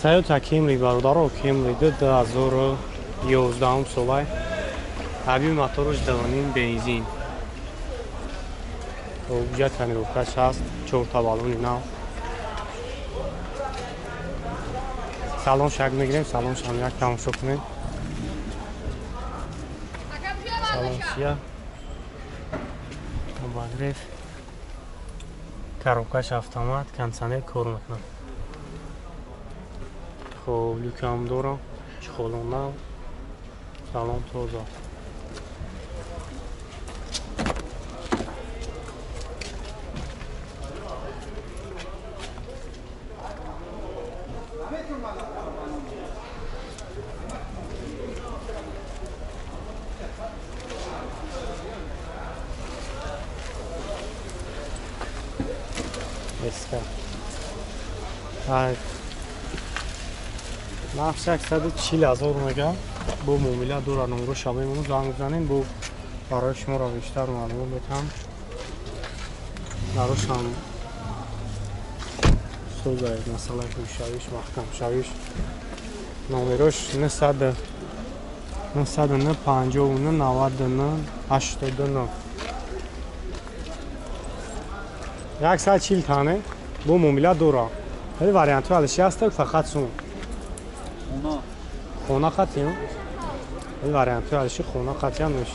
Toyota Camry برادر Camry 2011 سال ابی موتورش دوانیم بنزین اوجا تنوکش هست 4 تا بالون اینا سالن شک میگیریم سالنش هم یک تماشا کنیم سالن سیاه مبادرف коробкаш автомат кондиционер кор мекунад хоб люкам дорам чехолонав салон тоза اسکا نقش 140,000 میگه با مومیلا دور نمره شامل زنگ بزنین با برای شما را بیشتر معلومات بدم براش هم سوزای مثلا شویش محکم شویش نمرش 909 59 99 89 140 tane bu مومیلا دورا ولی وریانت ازش هست فقط سون خونه خطیم ولی وریانت ازش خونه خطی هم میشه